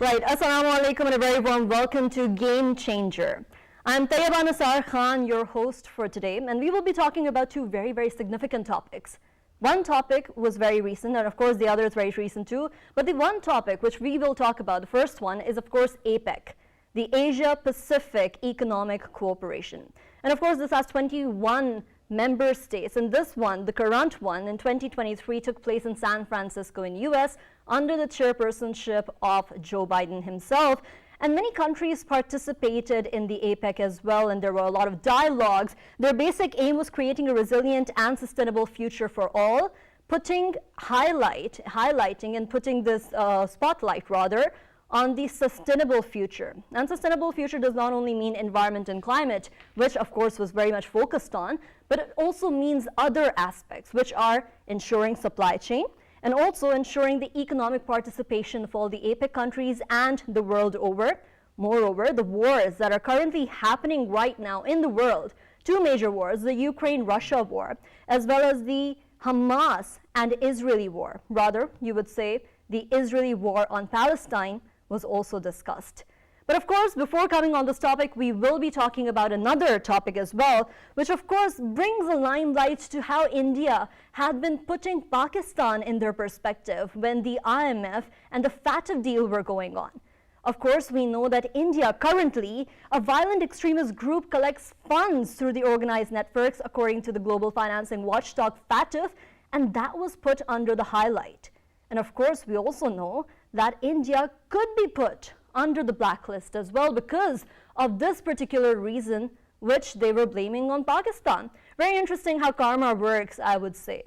Right, Assalamu alaikum and a very warm welcome to Gamechanger. I'm Naela Chohan, your host for today, and we will be talking about two very significant topics. One topic was very recent, and of course the other is very recent too, but the one topic which we will talk about, the first one, is of course APEC, the Asia-Pacific Economic Cooperation. And of course this has 21 member states, and this one, the current one in 2023, took place in San Francisco in US under the chairpersonship of Joe Biden himself. And many countries participated in the APEC as well, and there were a lot of dialogues. Their basic aim was creating a resilient and sustainable future for all, highlighting and putting this spotlight rather on the sustainable future. And sustainable future does not only mean environment and climate, which of course was very much focused on, but it also means other aspects, which are ensuring supply chain and also ensuring the economic participation of all the APEC countries and the world over. Moreover, the wars that are currently happening right now in the world, two major wars, the Ukraine-Russia war, as well as the Hamas and Israeli war, rather, you would say the Israeli war on Palestine, was also discussed. But of course, before coming on this topic, we will be talking about another topic as well, which of course brings a limelight to how India had been putting Pakistan in their perspective when the IMF and the FATF deal were going on. Of course, we know that India currently, a violent extremist group, collects funds through the organized networks according to the global financing watchdog FATF, and that was put under the highlight. And of course, we also know that India could be put under the blacklist as well because of this particular reason, which they were blaming on Pakistan. Very interesting how karma works, I would say.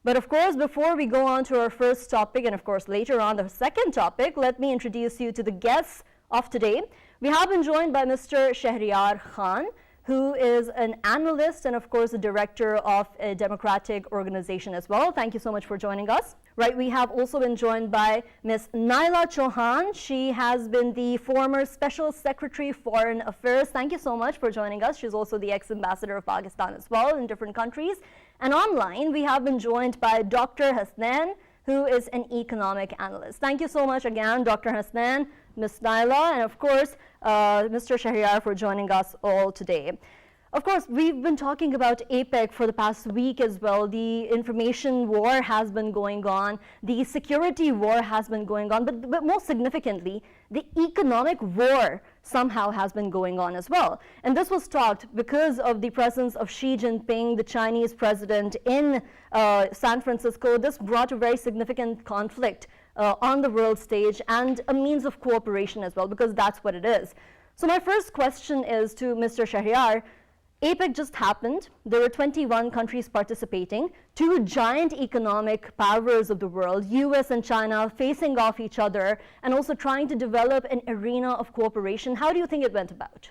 But of course, before we go on to our first topic, and of course later on the second topic, let me introduce you to the guests of today. We have been joined by Mr. Naela Chohan, who is an analyst and of course the director of a democratic organization as well. Thank you so much for joining us. Right, we have also been joined by Ms. Naela Chohan. She has been the former Special Secretary Foreign Affairs. Thank you so much for joining us. She's also the ex-ambassador of Pakistan as well in different countries. And online, we have been joined by Dr. Hasnan, who is an economic analyst. Thank you so much again, Dr. Hasnan, Ms. Naela, and of course, Mr. Shahryar for joining us all today. Of course, we've been talking about APEC for the past week as well. The information war has been going on. The security war has been going on. But most significantly, the economic war somehow has been going on as well. And this was talked because of the presence of Xi Jinping, the Chinese president, in San Francisco. This brought a very significant conflict on the world stage and a means of cooperation as well, because that's what it is. So my first question is to Mr. Shahryar. APEC just happened. There were 21 countries participating, two giant economic powers of the world, US and China, facing off each other and also trying to develop an arena of cooperation. How do you think it went about?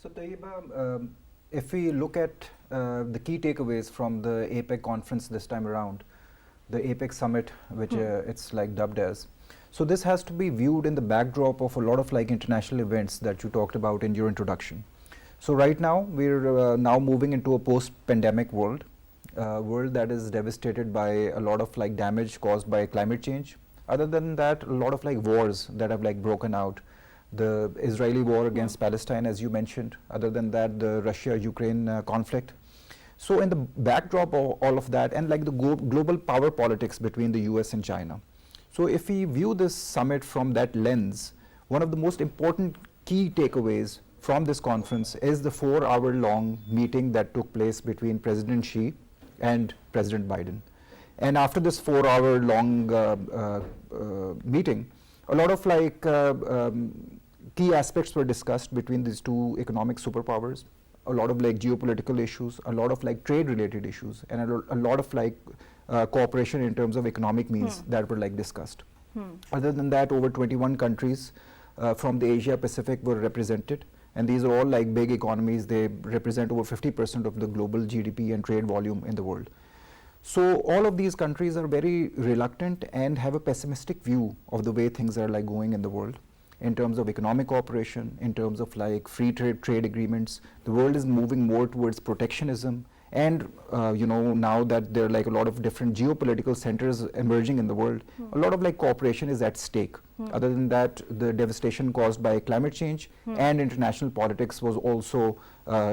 So, Taiba, if we look at the key takeaways from the APEC conference this time around, the APEC summit, which it's like dubbed as. So this has to be viewed in the backdrop of a lot of like international events that you talked about in your introduction. So right now, we're now moving into a post-pandemic world that is devastated by a lot of like damage caused by climate change. Other than that, a lot of like wars that have like broken out. The Israeli war against Palestine, as you mentioned. Other than that, the Russia-Ukraine conflict. So in the backdrop of all of that, and like the global power politics between the US and China. So if we view this summit from that lens, one of the most important key takeaways from this conference is the 4-hour-long meeting that took place between President Xi and President Biden. And after this 4-hour-long meeting, a lot of like key aspects were discussed between these two economic superpowers, a lot of like geopolitical issues, a lot of like trade-related issues, and a lot of like cooperation in terms of economic means that were like discussed. Other than that, over 21 countries from the Asia Pacific were represented. And these are all like big economies. They represent over 50% of the global GDP and trade volume in the world. So all of these countries are very reluctant and have a pessimistic view of the way things are like going in the world in terms of economic cooperation, in terms of like free trade agreements. The world is moving more towards protectionism And now that there are like a lot of different geopolitical centers emerging in the world, a lot of like cooperation is at stake. Other than that, the devastation caused by climate change and international politics was also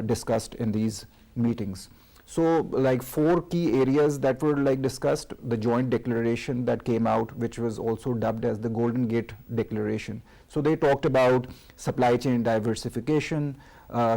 discussed in these meetings. So like 4 key areas that were like discussed: the joint declaration that came out, which was also dubbed as the Golden Gate Declaration. So they talked about supply chain diversification,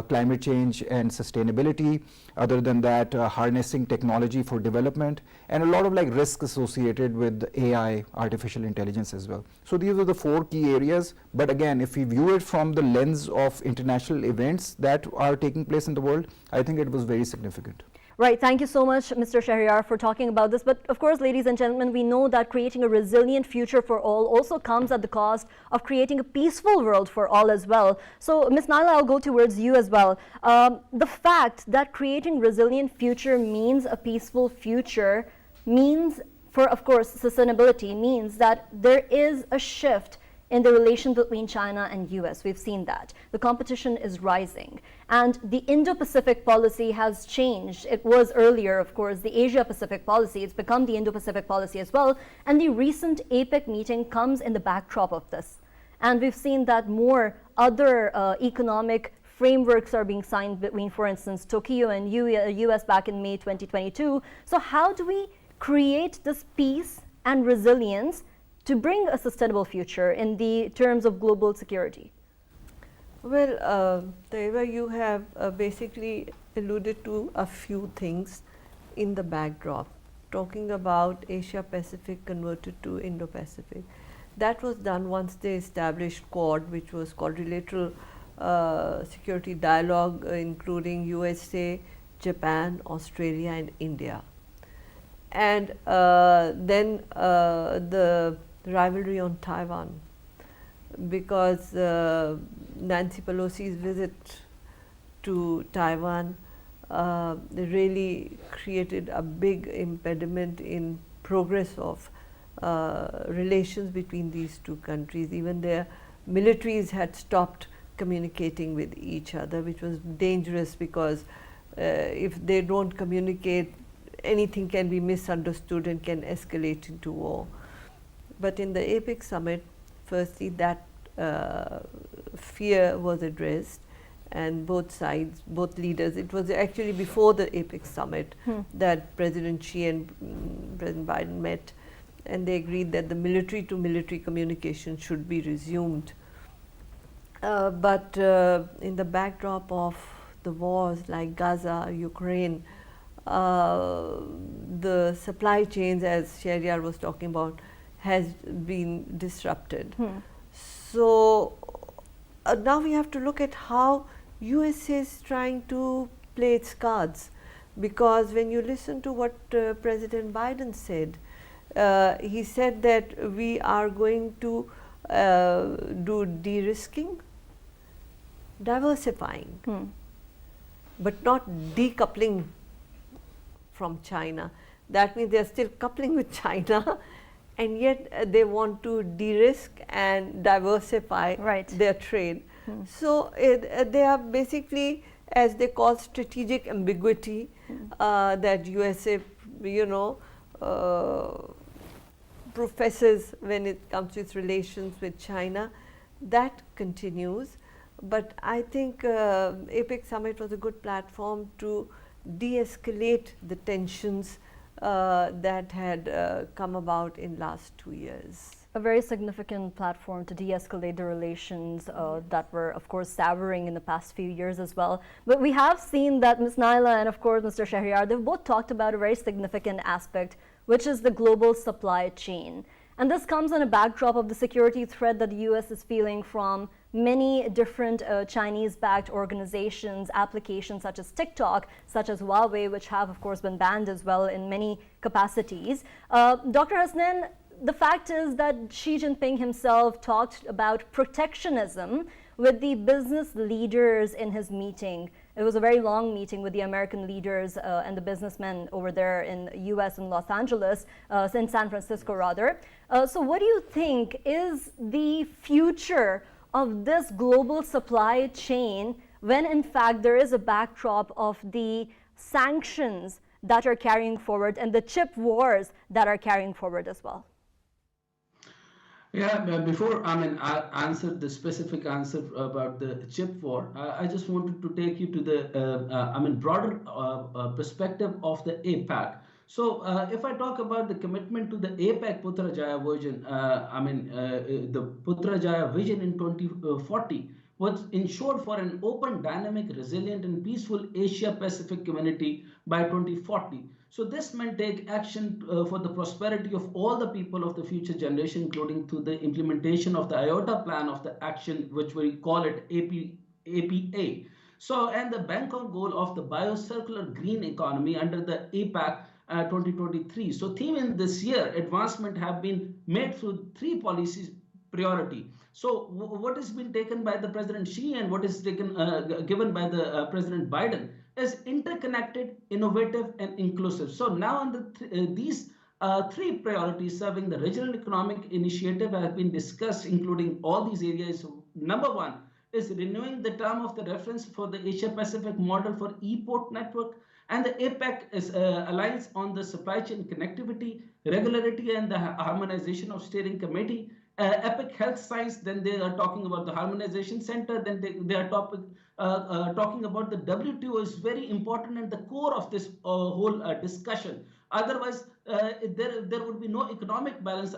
climate change and sustainability. Other than that, harnessing technology for development, and a lot of like risks associated with AI, artificial intelligence as well. So these are the 4 key areas. But again, if we view it from the lens of international events that are taking place in the world, I think it was very significant. Right. Thank you so much, Mr. Shahryar, for talking about this. But of course, ladies and gentlemen, we know that creating a resilient future for all also comes at the cost of creating a peaceful world for all as well. So, Ms. Naela, I'll go towards you as well. The fact that creating resilient future means a peaceful future means, for of course, sustainability means that there is a shift in the relations between China and US. We've seen that. The competition is rising. And the Indo-Pacific policy has changed. It was earlier, of course, the Asia-Pacific policy. It's become the Indo-Pacific policy as well. And the recent APEC meeting comes in the backdrop of this. And we've seen that more other economic frameworks are being signed between, for instance, Tokyo and US back in May 2022. So how do we create this peace and resilience to bring a sustainable future in the terms of global security? Well, Taiba, you have basically alluded to a few things in the backdrop, talking about Asia-Pacific converted to Indo-Pacific. That was done once they established Quad, which was Quadrilateral Security Dialogue, including USA, Japan, Australia and India. And then the rivalry on Taiwan, because Nancy Pelosi's visit to Taiwan really created a big impediment in progress of relations between these 2 countries. Even their militaries had stopped communicating with each other, which was dangerous, because if they don't communicate, anything can be misunderstood and can escalate into war. But in the APEC summit, firstly, that fear was addressed, and both sides, both leaders, it was actually before the APEC summit that President Xi and President Biden met, and they agreed that the military to military communication should be resumed. But in the backdrop of the wars like Gaza, Ukraine, the supply chains, as Shahryar was talking about, has been disrupted. So now we have to look at how USA is trying to play its cards, because when you listen to what President Biden said, he said that we are going to do de-risking, diversifying, but not decoupling from China. That means they are still coupling with China, and yet they want to de-risk and diversify their trade. So they are basically, as they call, strategic ambiguity that USA, professes when it comes to its relations with China. That continues. But I think APEC summit was a good platform to de-escalate the tensions that had come about in last 2 years. A very significant platform to de-escalate the relations that were, of course, souring in the past few years as well. But we have seen that Ms. Naela and, of course, Mr. Shahryar, they've both talked about a very significant aspect, which is the global supply chain. And this comes on a backdrop of the security threat that the US is feeling from many different Chinese-backed organizations, applications such as TikTok, such as Huawei, which have, of course, been banned as well in many capacities. Dr. Hasnain, the fact is that Xi Jinping himself talked about protectionism with the business leaders in his meeting. It was a very long meeting with the American leaders and the businessmen over there in the US in Los Angeles, in San Francisco rather. So what do you think is the future of this global supply chain when in fact there is a backdrop of the sanctions that are carrying forward and the chip wars that are carrying forward as well? Yeah, before I answer the specific answer about the chip war, I just wanted to take you to the broader perspective of the APAC. So if I talk about the commitment to the APAC Putrajaya vision, the Putrajaya vision in 2040 was ensured for an open, dynamic, resilient, and peaceful Asia Pacific community by 2040. So this meant take action for the prosperity of all the people of the future generation, including through the implementation of the IOTA plan of the action, which we call it APA. So, and the Bangkok goal of the biocircular green economy under the APAC 2023. So, theme in this year, advancement have been made through three policies priority. So, what has been taken by the President Xi and what is taken given by the President Biden is interconnected, innovative, and inclusive. So now under these three priorities serving the regional economic initiative have been discussed, including all these areas. Number one is renewing the term of the reference for the Asia Pacific model for e-port network, and the APEC is aligns on the supply chain connectivity, regularity, and the harmonization of steering committee. Epic Health Science, then they are talking about the Harmonization Center, then they are talking about the WTO is very important and the core of this whole discussion. Otherwise, there would be no economic balance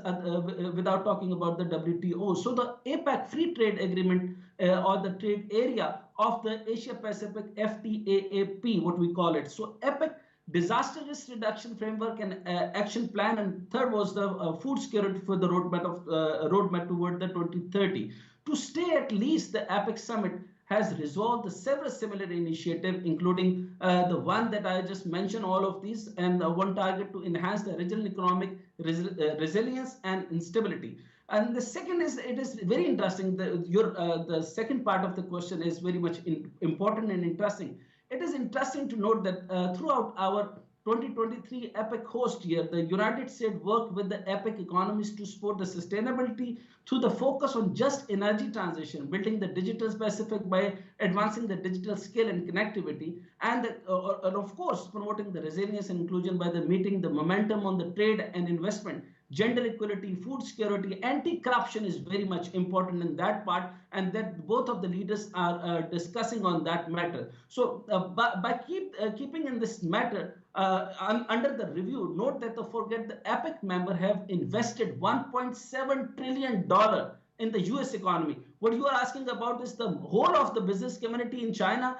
without talking about the WTO. So the APAC Free Trade Agreement or the trade area of the Asia Pacific FTAAP, what we call it. So APEC disaster risk reduction framework and action plan, and third was the food security for the roadmap toward the 2030. To stay at least, the APEC summit has resolved the several similar initiatives, including the one that I just mentioned, all of these, and one target to enhance the regional economic resilience and instability. And the second is, it is very interesting, the second part of the question is very much important and interesting. It is interesting to note that throughout our 2023 APEC host year, the United States worked with the APEC economies to support the sustainability through the focus on just energy transition, building the digital Pacific by advancing the digital scale and connectivity, and of course, promoting the resilience and inclusion by the meeting the momentum on the trade and investment. Gender equality, food security, anti-corruption is very much important in that part, and that both of the leaders are discussing on that matter. So by keeping in this matter under the review, note that the APEC member have invested $1.7 trillion in the US economy. What you are asking about is the whole of the business community in China,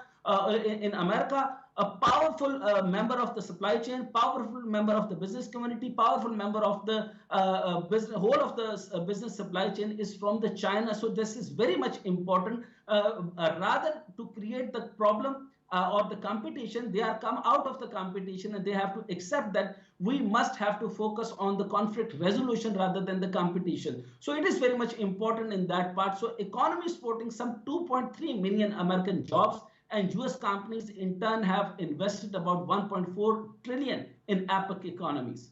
in America, a powerful member of the supply chain, powerful member of the business community, powerful member of the whole of the business supply chain is from the China. So this is very much important. Rather to create the problem or the competition, they are come out of the competition and they have to accept that we must have to focus on the conflict resolution rather than the competition. So it is very much important in that part. So economy supporting some 2.3 million American jobs, and US companies in turn have invested about 1.4 trillion in APEC economies.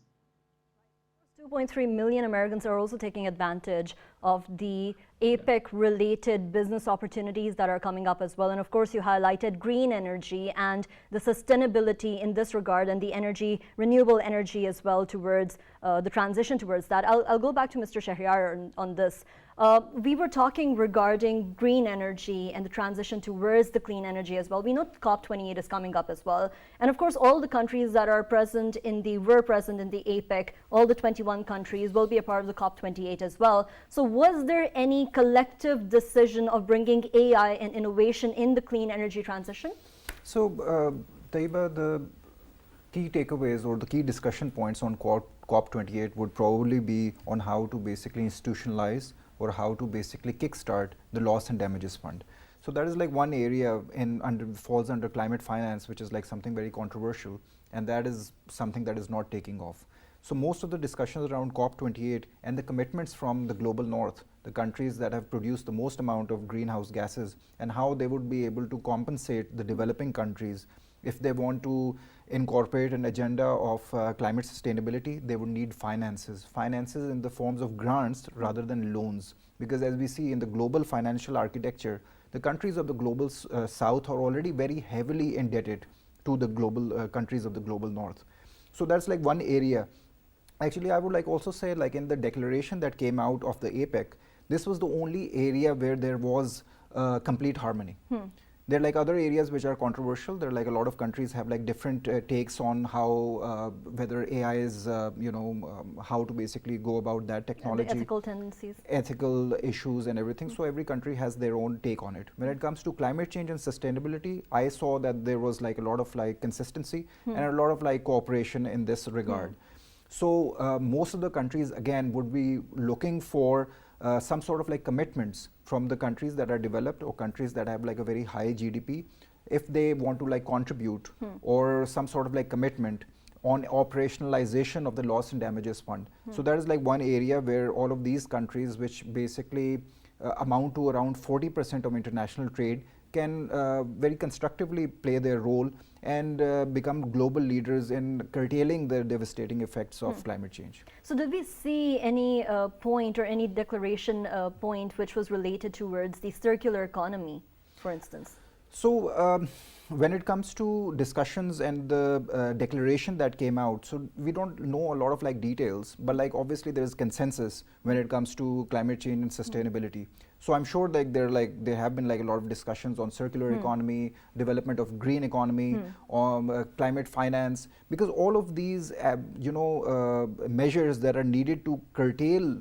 2.3 million Americans are also taking advantage of the APEC-related business opportunities that are coming up as well. And of course, you highlighted green energy and the sustainability in this regard, and the energy, renewable energy as well, towards the transition towards that. I'll go back to Mr. Shahryar on this. We were talking regarding green energy and the transition towards the clean energy as well. We know COP28 is coming up as well. And of course, all the countries that are present were present in the APEC, all the 21 countries will be a part of the COP28 as well. So was there any collective decision of bringing AI and innovation in the clean energy transition? So, Taiba, the key takeaways or the key discussion points on COP28 would probably be on how to basically institutionalize or how to basically kickstart the loss and damages fund. So that is like one area falls under climate finance, which is like something very controversial, and that is something that is not taking off. So most of the discussions around COP28 and the commitments from the global north, the countries that have produced the most amount of greenhouse gases, and how they would be able to compensate the developing countries if they want to incorporate an agenda of climate sustainability. They would need finances in the forms of grants rather than loans, because as we see in the global financial architecture, the countries of the global south are already very heavily indebted to the global countries of the global north. So that's like one area. Actually, I would like also say, like in the declaration that came out of the APEC, this was the only area where there was complete harmony. There are like other areas which are controversial. There are like a lot of countries have like different takes on how whether AI is how to basically go about that technology, the ethical tendencies, ethical issues and everything. So every country has their own take on it. When it comes to climate change and sustainability, I saw that there was like a lot of like consistency and a lot of like cooperation in this regard. So most of the countries again would be looking for some sort of like commitments from the countries that are developed or countries that have like a very high GDP, if they want to like contribute or some sort of like commitment on operationalization of the loss and damages fund. So that is like one area where all of these countries, which basically amount to around 40% of international trade, can very constructively play their role and become global leaders in curtailing the devastating effects of climate change. So did we see any point or any declaration point which was related towards the circular economy, for instance? So when it comes to discussions and the declaration that came out, so we don't know a lot of like details, but like obviously there is consensus when it comes to climate change and sustainability. So I'm sure like there have been like a lot of discussions on circular economy, development of green economy, climate finance, because all of these measures that are needed to curtail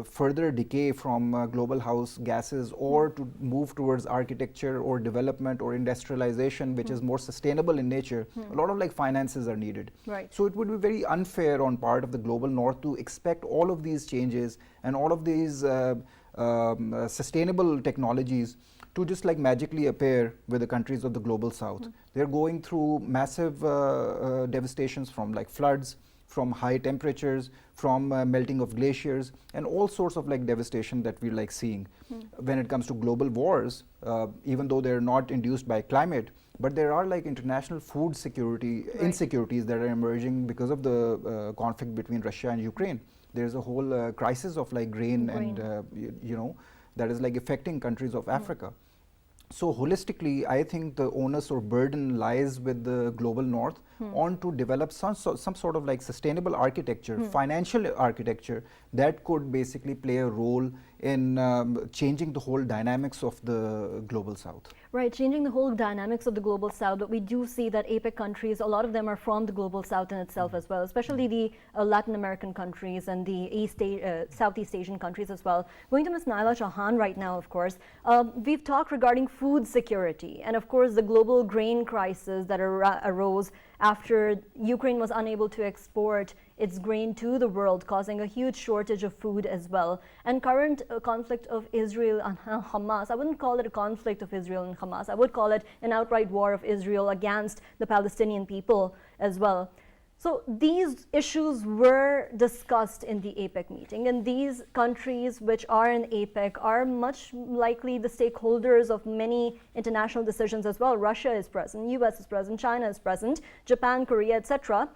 further decay from global house gases or to move towards architecture or development or industrialization which is more sustainable in nature, a lot of like finances are needed. Right. So it would be very unfair on part of the global north to expect all of these changes and all of these sustainable technologies to just like magically appear with the countries of the global south. They're going through massive devastations from like floods, from high temperatures, from melting of glaciers, and all sorts of like devastation that we're like seeing. When it comes to global wars, even though they're not induced by climate, but there are like international food security insecurities that are emerging because of the conflict between Russia and Ukraine. There's a whole crisis of like grain. And that is like affecting countries of Africa. So holistically, I think the onus or burden lies with the global north on to develop some sort of like sustainable architecture, financial architecture that could basically play a role in changing the whole dynamics of the global south. Right, changing the whole dynamics of the global south, but we do see that APEC countries, a lot of them are from the global south in itself as well, especially the Latin American countries and the Southeast Asian countries as well. Going to Ms. Naela Chohan right now, of course, we've talked regarding food security and of course the global grain crisis that arose after Ukraine was unable to export its grain to the world, causing a huge shortage of food as well. And current conflict of Israel and Hamas, I wouldn't call it a conflict of Israel and Hamas, I would call it an outright war of Israel against the Palestinian people as well. So these issues were discussed in the APEC meeting, and these countries which are in APEC are much likely the stakeholders of many international decisions as well. Russia is present, US is present, China is present, Japan, Korea, etc.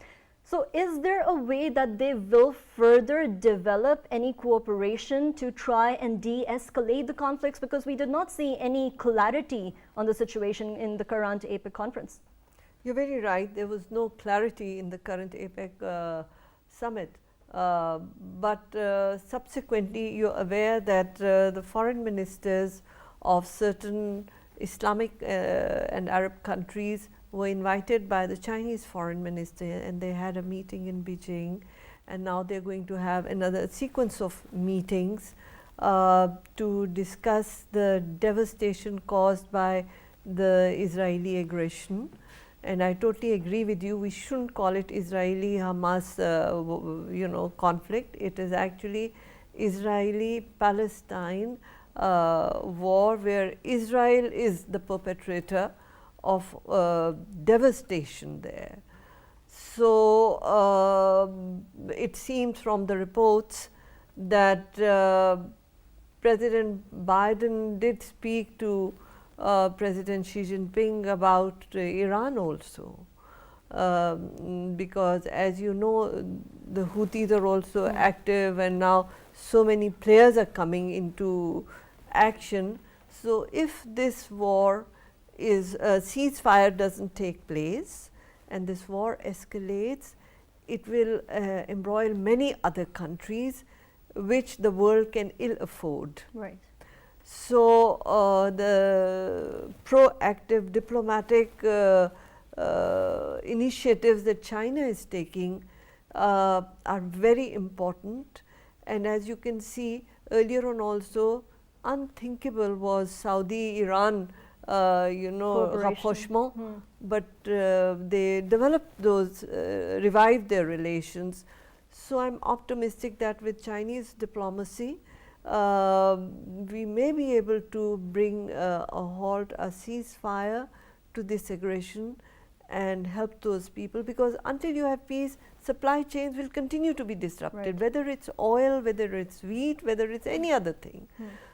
So is there a way that they will further develop any cooperation to try and de-escalate the conflicts? Because we did not see any clarity on the situation in the current APEC conference. You're very right. There was no clarity in the current APEC summit. But subsequently, you're aware that the foreign ministers of certain Islamic and Arab countries were invited by the Chinese foreign minister, and they had a meeting in Beijing, and now they're going to have another sequence of meetings to discuss the devastation caused by the Israeli aggression. And I totally agree with you, we shouldn't call it Israeli-Hamas conflict. It is actually Israeli-Palestine war, where Israel is the perpetrator of devastation there. So it seems from the reports that President Biden did speak to President Xi Jinping about Iran also, because as you know, the Houthis are also active, and now so many players are coming into action. So if this war is a ceasefire doesn't take place and this war escalates, it will embroil many other countries which the world can ill afford. Right. So, the proactive diplomatic initiatives that China is taking are very important, and as you can see earlier on also, unthinkable was Saudi-Iran rapprochement, but they developed those, revived their relations. So, I am optimistic that with Chinese diplomacy, we may be able to bring a halt, a ceasefire to this aggression and help those people, because until you have peace, supply chains will continue to be disrupted, whether it's oil, whether it's wheat, whether it's any other thing.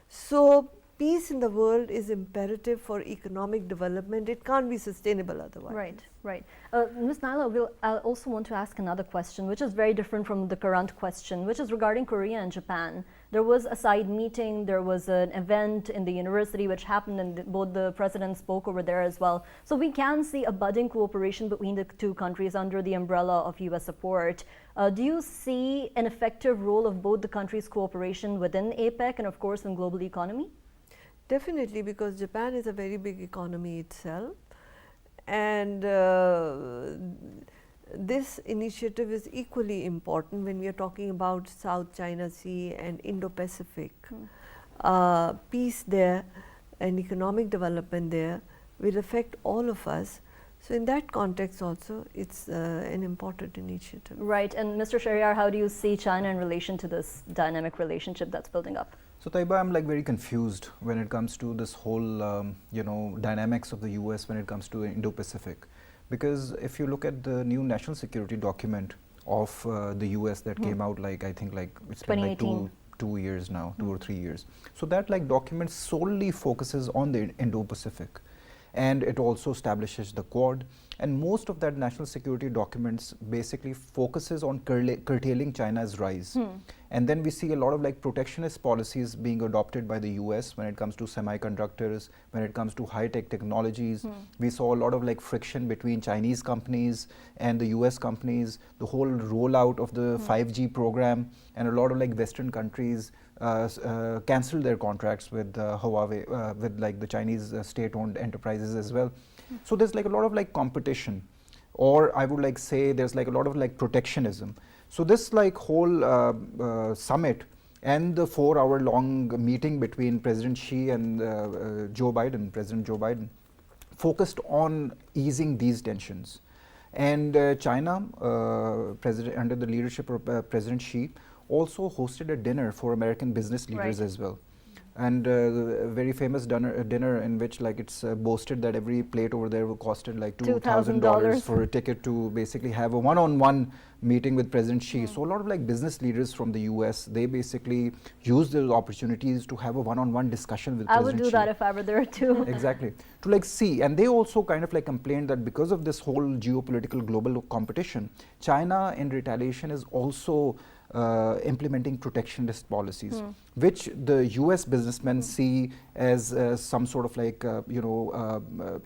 So, peace in the world is imperative for economic development. It can't be sustainable otherwise. Right, right. Ms. Naela, I also want to ask another question, which is very different from the current question, which is regarding Korea and Japan. There was a side meeting, there was an event in the university which happened, and both the presidents spoke over there as well. So we can see a budding cooperation between the two countries under the umbrella of US support. Do you see an effective role of both the countries' cooperation within APEC and of course in global economy? Definitely, because Japan is a very big economy itself, and this initiative is equally important when we are talking about South China Sea and Indo-Pacific. Peace there and economic development there will affect all of us. So, in that context also, it's an important initiative. Right, and Mr. Shahryar, how do you see China in relation to this dynamic relationship that's building up? So Taiba, I'm like very confused when it comes to this whole dynamics of the US when it comes to Indo-Pacific, because if you look at the new national security document of the US that came out, like I think like it's been like two years now, 2 or 3 years. So that like document solely focuses on the Indo-Pacific, and it also establishes the Quad, and most of that national security documents basically focuses on curtailing China's rise. And then we see a lot of like protectionist policies being adopted by the US when it comes to semiconductors, when it comes to high-tech technologies. We saw a lot of like friction between Chinese companies and the US companies, the whole rollout of the 5G program, and a lot of like Western countries canceled their contracts with Huawei, with like the Chinese state-owned enterprises as well. So there's like a lot of like competition, or I would like say there's like a lot of like protectionism. So this like whole summit and the 4-hour long meeting between President Xi and President Joe Biden, focused on easing these tensions. And China, under the leadership of President Xi, also hosted a dinner for American business leaders as well. And a very famous dinner in which like it's boasted that every plate over there costed like $2,000 for a ticket to basically have a one-on-one meeting with President Xi. So a lot of like business leaders from the US, they basically use those opportunities to have a one-on-one discussion with President Xi. I would do that if I were there too. Exactly. To like see, and they also kind of like complained that because of this whole geopolitical global competition, China in retaliation is also implementing protectionist policies, which the US businessmen see as some sort of like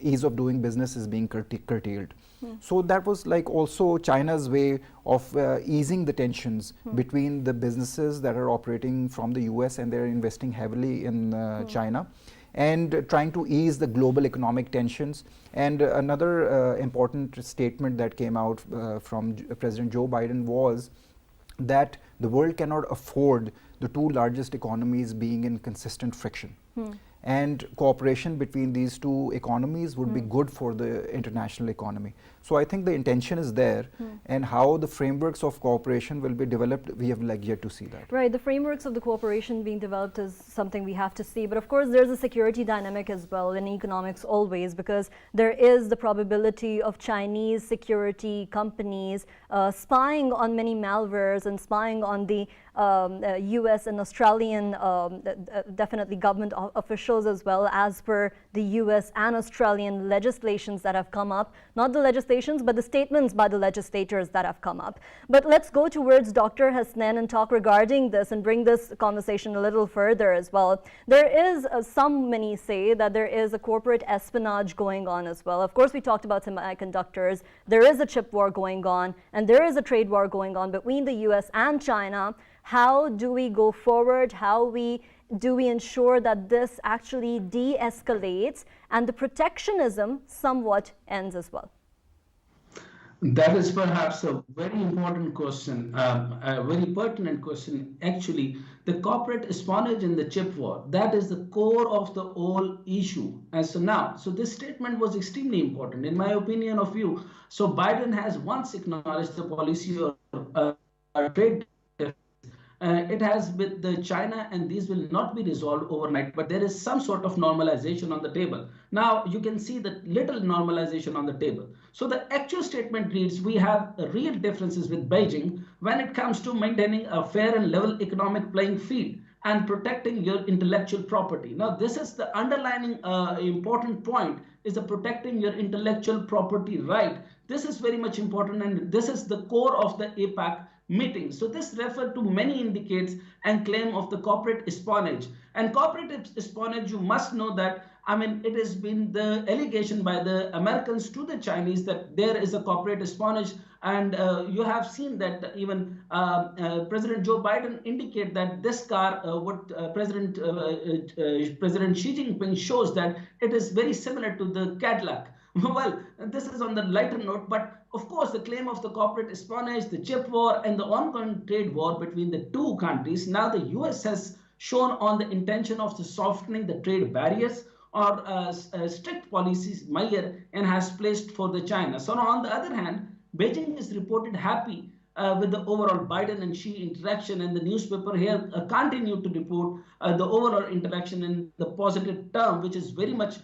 ease of doing business is being curtailed. So that was like also China's way of easing the tensions between the businesses that are operating from the US and they're investing heavily in China, and trying to ease the global economic tensions. And another important statement that came out from President Joe Biden was that the world cannot afford the 2 largest economies being in consistent friction. And cooperation between these 2 economies would be good for the international economy. So I think the intention is there, and how the frameworks of cooperation will be developed, we have like yet to see that. Right, the frameworks of the cooperation being developed is something we have to see, but of course there's a security dynamic as well in economics always, because there is the probability of Chinese security companies spying on many malwares and spying on the US and Australian definitely government officials as well, as per the US and Australian legislations that have come up. Not the legislations, but the statements by the legislators that have come up. But let's go towards Dr. Hasnain and talk regarding this and bring this conversation a little further as well. There is, many say that there is a corporate espionage going on as well. Of course, we talked about semiconductors. There is a chip war going on, and there is a trade war going on between the US and China. How do we go forward? Do we ensure that this actually de-escalates and the protectionism somewhat ends as well? That is perhaps a very important question, a very pertinent question. Actually, the corporate espionage in the chip war, that is the core of the whole issue. And so now, this statement was extremely important, in my opinion of view. So Biden has once acknowledged the policy of trade. It has with the China, and these will not be resolved overnight, but there is some sort of normalization on the table. Now you can see the little normalization on the table. So the actual statement reads, we have real differences with Beijing when it comes to maintaining a fair and level economic playing field and protecting your intellectual property. Now this is the underlining important point, is the protecting your intellectual property right. This is very much important, and this is the core of the APAC meeting. So this referred to many indicates and claim of the corporate espionage. And corporate espionage, you must know that, it has been the allegation by the Americans to the Chinese that there is a corporate espionage. And you have seen that even President Joe Biden indicate that this car, President Xi Jinping shows that it is very similar to the Cadillac. Well, this is on the lighter note, but of course, the claim of the corporate espionage, the chip war, and the ongoing trade war between the two countries. Now, the US has shown on the intention of softening the trade barriers or strict policies measure and has placed for the China. So, now, on the other hand, Beijing is reported happy with the overall Biden and Xi interaction, and the newspaper here continue to report the overall interaction in the positive term, which is very much,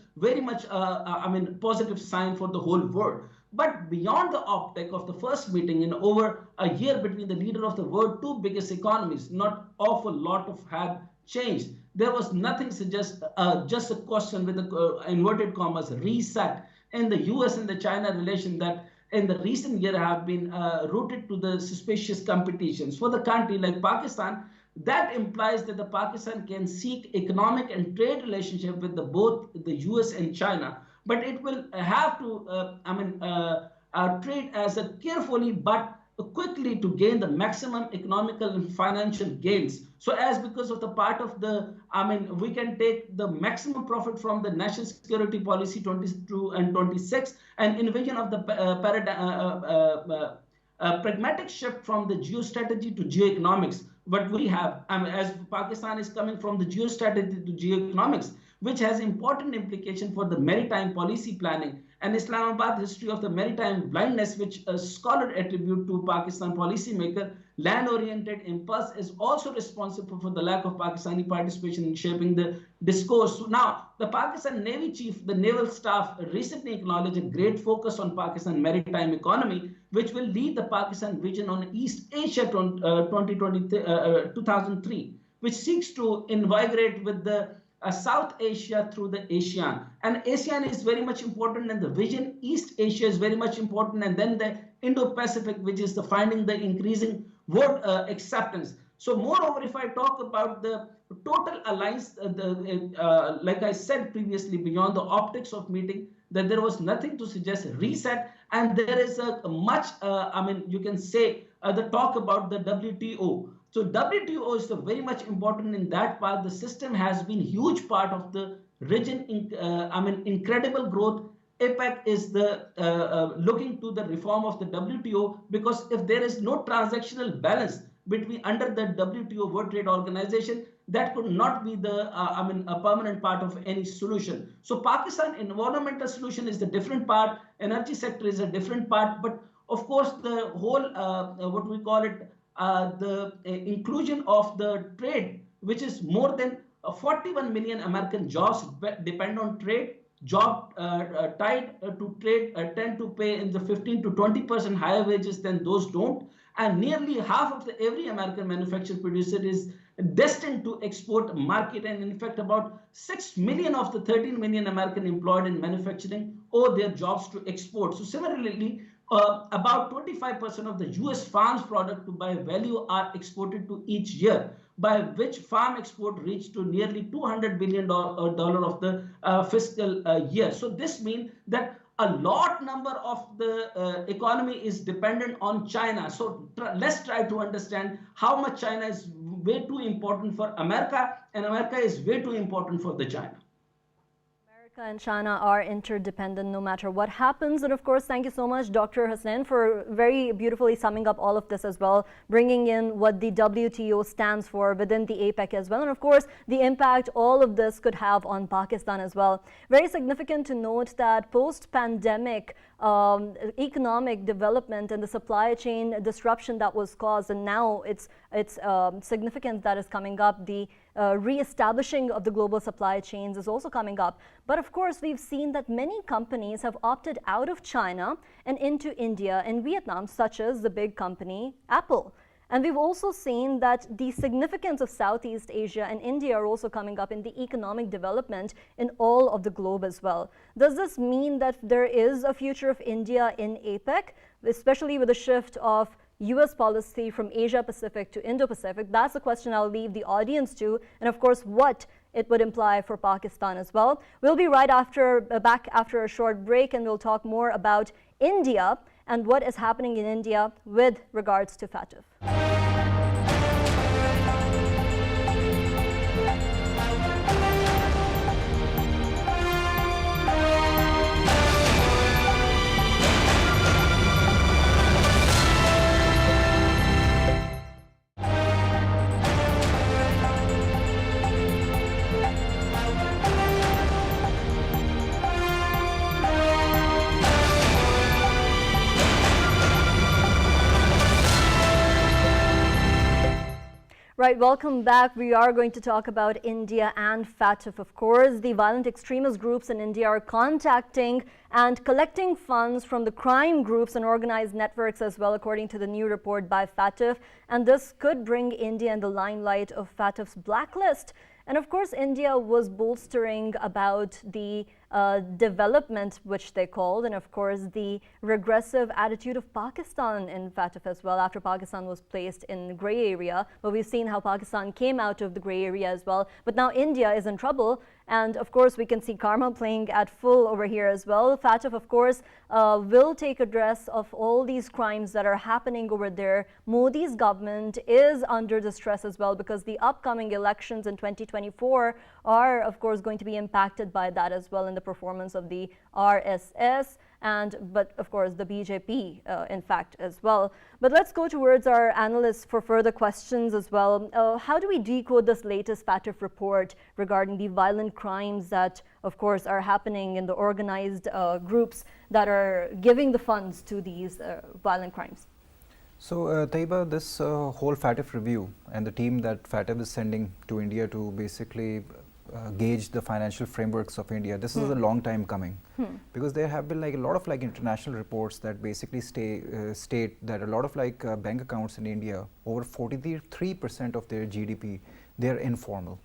positive sign for the whole world. But beyond the optic of the first meeting in over a year between the leader of the world, two biggest economies, not awful lot of had changed. There was nothing suggest just a question with the inverted commas reset in the US and the China relation that in the recent year have been rooted to the suspicious competitions. For the country like Pakistan, that implies that the Pakistan can seek economic and trade relationship with both the US and China, but it will have to trade as a carefully but quickly to gain the maximum economical and financial gains. So as because of the part of the, we can take the maximum profit from the national security policy 22 and 26 and envision of the pragmatic shift from the geostrategy to geoeconomics. What we have, as Pakistan is coming from the geostrategy to geoeconomics, which has important implication for the maritime policy planning and Islamabad history of the maritime blindness, which a scholar attribute to Pakistan policymaker. Land-oriented impulse is also responsible for the lack of Pakistani participation in shaping the discourse. So now, the Pakistan Navy chief, the naval staff recently acknowledged a great focus on Pakistan maritime economy, which will lead the Pakistan vision on East Asia 2003, which seeks to invigorate with the South Asia through the ASEAN. And ASEAN is very much important, and the vision East Asia is very much important, and then the Indo-Pacific, which is the finding the increasing world acceptance. So moreover, if I talk about the total alliance, like I said previously, beyond the optics of meeting, that there was nothing to suggest reset, and there is a much, you can say the talk about the WTO. So WTO is very much important in that part. The system has been huge part of the region, incredible growth. APEC is the looking to the reform of the WTO, because if there is no transactional balance between under the WTO World Trade Organization, that could not be the a permanent part of any solution. So Pakistan environmental solution is the different part, energy sector is a different part, but of course the whole what we call it the inclusion of the trade, which is more than 41 million American jobs depend on trade. Job tied to trade tend to pay in the 15 to 20% higher wages than those don't. and nearly half of every American manufacturer producer is destined to export market. And in fact, about 6 million of the 13 million American employed in manufacturing owe their jobs to export. So similarly, about 25% of the US farms product by value are exported to each year, by which farm export reached to nearly $200 billion of the fiscal year. So this means that a lot number of the economy is dependent on China. So let's try to understand how much China is way too important for America, and America is way too important for the China. America and China are interdependent no matter what happens. And of course, thank you so much, Dr. Hasnain, for very beautifully summing up all of this as well, bringing in what the WTO stands for within the APEC as well. And of course, the impact all of this could have on Pakistan as well. Very significant to note that post-pandemic economic development and the supply chain disruption that was caused, and now it's significance that is coming up, the re-establishing of the global supply chains is also coming up. But of course, we've seen that many companies have opted out of China and into India and Vietnam, such as the big company Apple. And we've also seen that the significance of Southeast Asia and India are also coming up in the economic development in all of the globe as well. Does this mean that there is a future of India in APEC, especially with the shift of US policy from Asia Pacific to Indo Pacific? That's the question I'll leave the audience to, and of course what it would imply for Pakistan as well. We'll be back after a short break, and we'll talk more about India and what is happening in India with regards to FATF. Right, welcome back. We are going to talk about India and FATF, of course. The violent extremist groups in India are contacting and collecting funds from the crime groups and organized networks as well, according to the new report by FATF. And this could bring India in the limelight of FATF's blacklist. And of course, India was bolstering about the development, which they called, and of course the regressive attitude of Pakistan in FATF as well, after Pakistan was placed in gray area. But we've seen how Pakistan came out of the gray area as well. But now India is in trouble. And of course, we can see karma playing at full over here as well. FATF, of course, will take address of all these crimes that are happening over there. Modi's government is under distress as well, because the upcoming elections in 2024 are, of course, going to be impacted by that as well in the performance of the RSS. But of course the BJP in fact as well. But let's go towards our analysts for further questions as well. How do we decode this latest FATF report regarding the violent crimes that of course are happening in the organized groups that are giving the funds to these violent crimes? So Taiba, this whole FATF review and the team that FATF is sending to India to basically gauge the financial frameworks of India. This is a long time coming, because there have been like a lot of like international reports that basically state that a lot of like bank accounts in India, over 43% of their GDP, they're informal.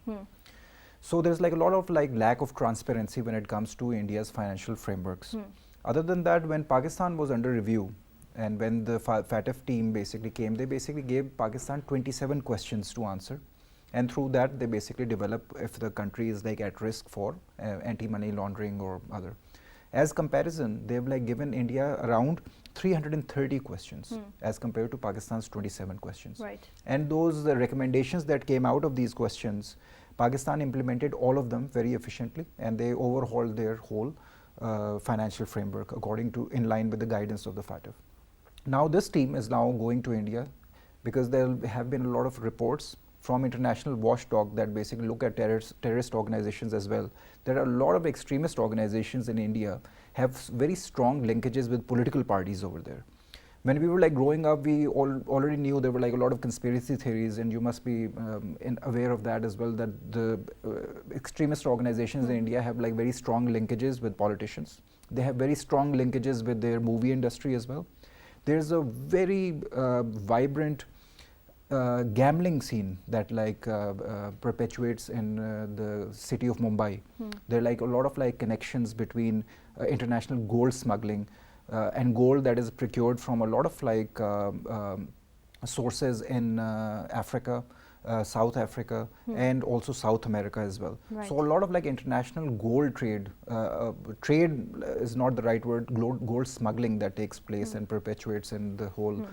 So there's like a lot of like lack of transparency when it comes to India's financial frameworks. Other than that, when Pakistan was under review, and when the FATF team basically came, they basically gave Pakistan 27 questions to answer. And through that, they basically develop if the country is like at risk for anti-money laundering or other. As comparison, they've like given India around 330 questions as compared to Pakistan's 27 questions. Right. And those recommendations that came out of these questions, Pakistan implemented all of them very efficiently, and they overhauled their whole financial framework according to, in line with the guidance of the FATF. Now this team is now going to India because there have been a lot of reports from international watchdog that basically look at terrorist organizations as well. There are a lot of extremist organizations in India have very strong linkages with political parties over there. When we were like growing up, we already knew there were like a lot of conspiracy theories, and you must be aware of that as well, that the extremist organizations in India have like very strong linkages with politicians. They have very strong linkages with their movie industry as well. there's a very vibrant gambling scene that like perpetuates in the city of Mumbai. There are like a lot of like connections between international gold smuggling and gold that is procured from a lot of like sources in Africa, South Africa, and also South America as well. Right. So a lot of like international gold trade, trade is not the right word, gold smuggling that takes place and perpetuates in the whole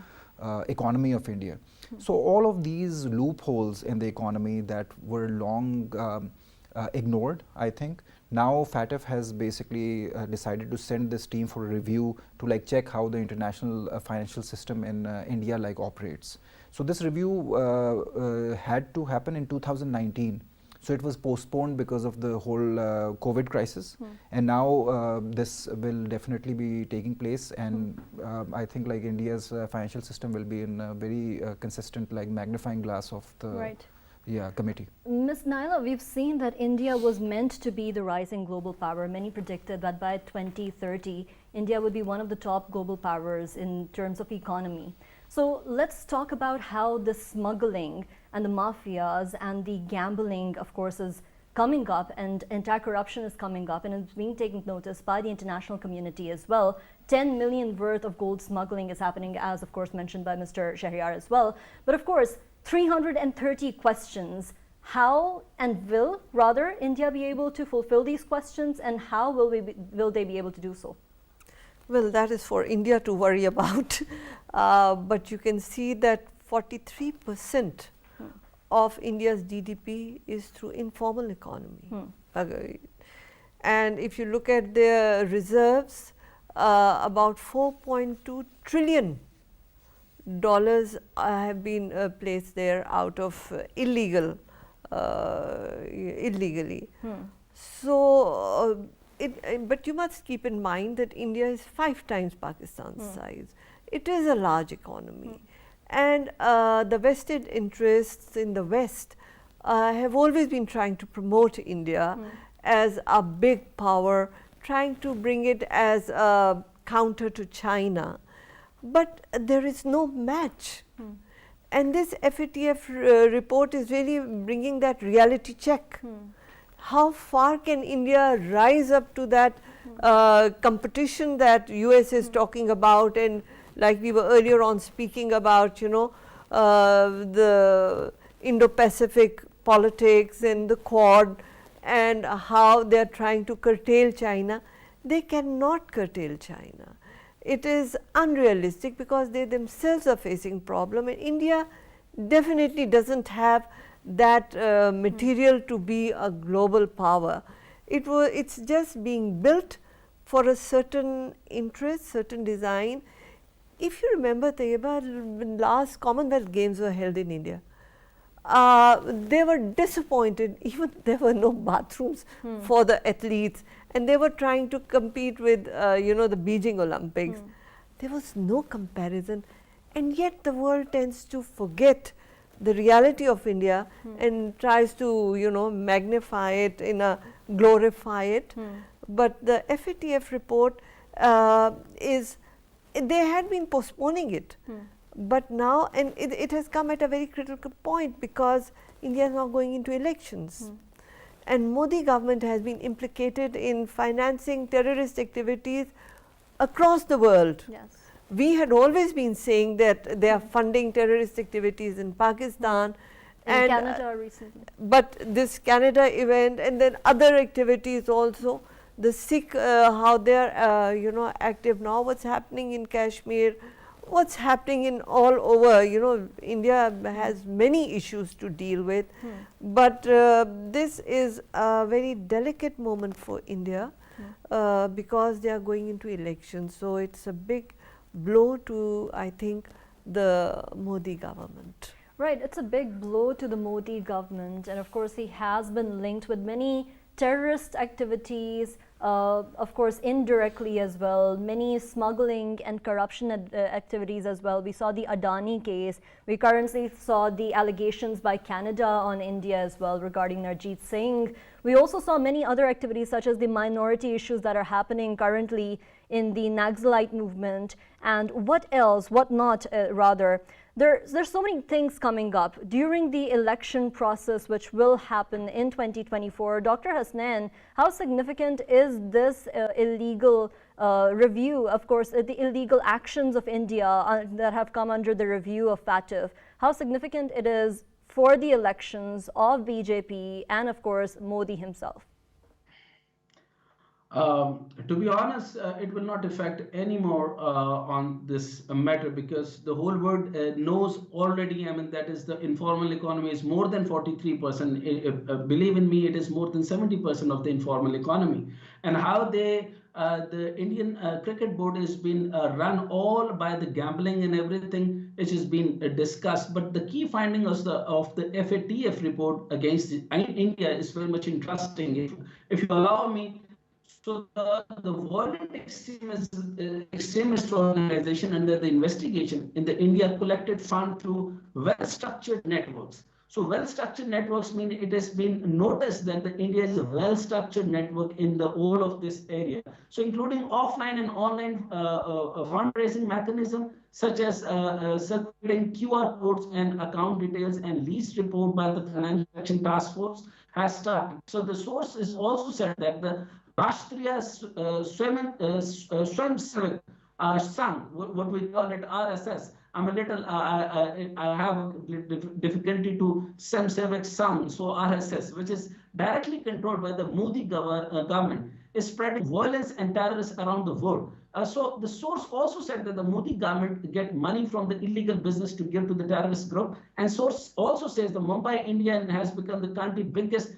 economy of India. So all of these loopholes in the economy that were long ignored, I think, now FATF has basically decided to send this team for a review to like check how the international financial system in India like operates. So this review had to happen in 2019. So it was postponed because of the whole COVID crisis, and now this will definitely be taking place, and I think like India's financial system will be in a very consistent like magnifying glass of the committee. Ms. Naela, we've seen that India was meant to be the rising global power. Many predicted that by 2030, India would be one of the top global powers in terms of economy. So let's talk about how the smuggling and the mafias and the gambling, of course, is coming up, and anti-corruption is coming up, and it's being taken notice by the international community as well. 10 million worth of gold smuggling is happening, as of course mentioned by Mr. Shahryar as well. But of course, 330 questions. How and will rather India be able to fulfill these questions, and how will they be able to do so? Well, that is for India to worry about, but you can see that 43% of India's GDP is through informal economy. And if you look at their reserves, about $4.2 trillion have been placed there out of illegally. So, but you must keep in mind that India is 5 times Pakistan's size. It is a large economy, and the vested interests in the West have always been trying to promote India as a big power, trying to bring it as a counter to China. But there is no match. And this FATF report is really bringing that reality check. How far can India rise up to that competition that US is talking about, and like we were earlier on speaking about, you know, the Indo-Pacific politics and the Quad, and how they are trying to curtail China. They cannot curtail China. It is unrealistic because they themselves are facing problem, and India definitely doesn't have that material to be a global power. It's just being built for a certain interest, certain design. If you remember, Tayyiba, when last Commonwealth Games were held in India, they were disappointed. Even there were no bathrooms for the athletes, and they were trying to compete with you know, the Beijing Olympics. There was no comparison, and yet the world tends to forget the reality of India and tries to, you know, magnify it, glorify it. But the FATF report they had been postponing it, but now, and it has come at a very critical point because India is now going into elections. And Modi government has been implicated in financing terrorist activities across the world. Yes. We had always been saying that they are funding terrorist activities in Pakistan and Canada recently. But this Canada event, and then other activities also, the Sikh, how they are you know, active now, what's happening in Kashmir, what's happening in all over, you know, India has many issues to deal with, but this is a very delicate moment for India because they are going into elections. So it's a big blow to, I think, the Modi government. Right, it's a big blow to the Modi government, and of course he has been linked with many terrorist activities, of course, indirectly as well, many smuggling and corruption activities as well. We saw the Adani case. We currently saw the allegations by Canada on India as well regarding Narjit Singh. We also saw many other activities such as the minority issues that are happening currently in the Naxalite movement, and what else, what not rather. There's so many things coming up during the election process which will happen in 2024. Dr. Hasnain, how significant is this illegal review, of course, the illegal actions of India that have come under the review of FATF, how significant it is for the elections of BJP and, of course, Modi himself? To be honest, it will not affect any more on this matter, because the whole world knows already. I mean, that is, the informal economy is more than 43%. Believe in me, it is more than 70% of the informal economy. And how the Indian Cricket Board has been run all by the gambling and everything, which has been discussed. But the key finding of the FATF report against India is very much interesting. If you allow me. So the violent extremist organization under the investigation in the India collected fund through well-structured networks. So well-structured networks mean it has been noticed that the India is a well-structured network in the whole of this area. So including offline and online fundraising mechanism, such as circulating QR codes and account details, and lease report by the Financial Action Task Force has started. So the source is also said that the Rashtriya Swayamsevak Sangh, what we call it RSS. I'm a little, I have difficulty to Swayamsevak Sangh, so RSS, which is directly controlled by the Modi government, is spreading violence and terrorists around the world. So the source also said that the Modi government get money from the illegal business to give to the terrorist group. And source also says the Mumbai, India has become the country's biggest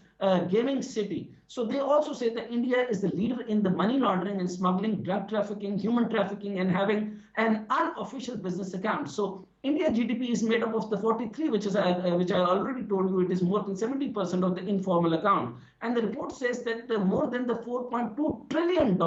gaming city. So they also say that India is the leader in the money laundering and smuggling, drug trafficking, human trafficking, and having an unofficial business account. So India GDP is made up of the 43, which I already told you, it is more than 70% of the informal account. And the report says that more than the $4.2 trillion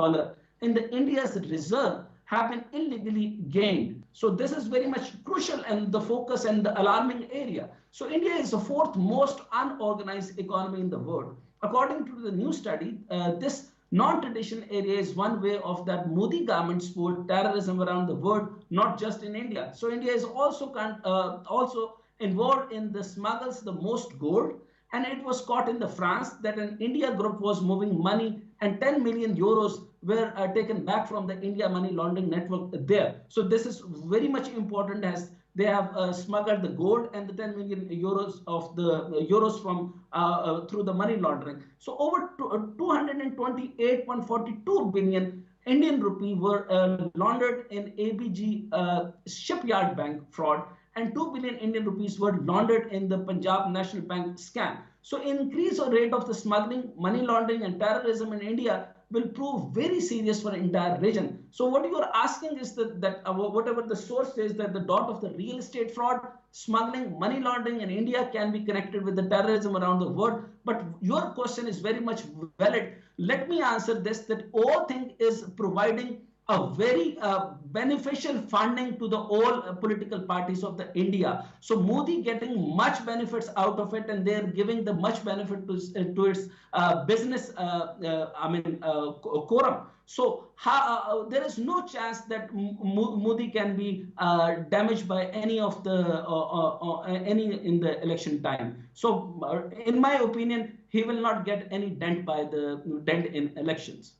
in the India's reserve have been illegally gained. So this is very much crucial and the focus and the alarming area. So India is the fourth most unorganized economy in the world. According to the new study, this non-traditional area is one way of that Modi government support terrorism around the world, not just in India. So India is also involved in the smuggles the most gold, and it was caught in the France that an India group was moving money and 10 million euros were taken back from the India money laundering network there. So this is very much important, as they have smuggled the gold and the 10 million euros of the euros from through the money laundering. So over 228.42 billion Indian rupee were laundered in ABG shipyard bank fraud, and 2 billion Indian rupees were laundered in the Punjab National Bank scam. So increase or rate of the smuggling, money laundering and terrorism in India will prove very serious for the entire region. So what you are asking is that whatever the source says, that the dot of the real estate fraud, smuggling, money laundering in India can be connected with the terrorism around the world. But your question is very much valid. Let me answer this, that all thing is providing a very beneficial funding to the all political parties of the India. So Modi getting much benefits out of it, and they're giving the much benefit to its business, quorum. So there is no chance that Modi can be damaged by any of the any in the election time. So in my opinion, he will not get any dent in elections.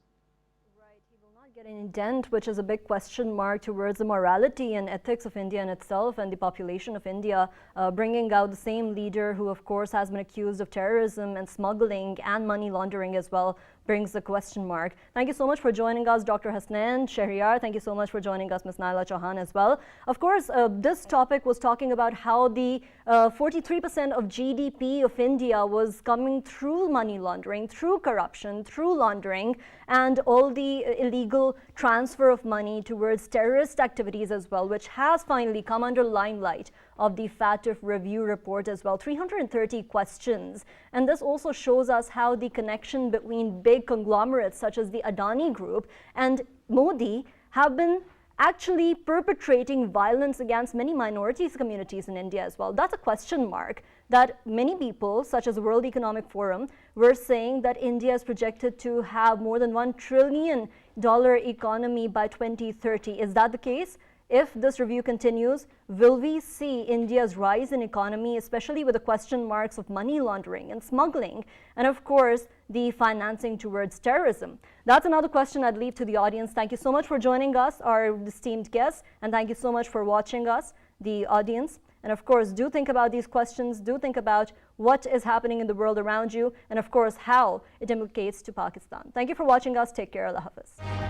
Get any dent, which is a big question mark towards the morality and ethics of India in itself and the population of India, bringing out the same leader who, of course, has been accused of terrorism and smuggling and money laundering as well, brings the question mark. Thank you so much for joining us, Dr. Hasnain. Shahryar, thank you so much for joining us, Ms. Naela Chohan as well. Of course, this topic was talking about how the 43% of GDP of India was coming through money laundering, through corruption, through laundering, and all the illegal transfer of money towards terrorist activities as well, which has finally come under limelight of the FATF review report as well. 330 questions. And this also shows us how the connection between big conglomerates such as the Adani Group and Modi have been actually perpetrating violence against many minorities communities in India as well. That's a question mark that many people, such as the World Economic Forum, were saying that India is projected to have more than $1 trillion economy by 2030. Is that the case? If this review continues, will we see India's rise in economy, especially with the question marks of money laundering and smuggling, and of course, the financing towards terrorism? That's another question I'd leave to the audience. Thank you so much for joining us, our esteemed guests, and thank you so much for watching us, the audience. And of course, do think about these questions, do think about what is happening in the world around you, and of course, how it implicates to Pakistan. Thank you for watching us. Take care. Allah Hafiz.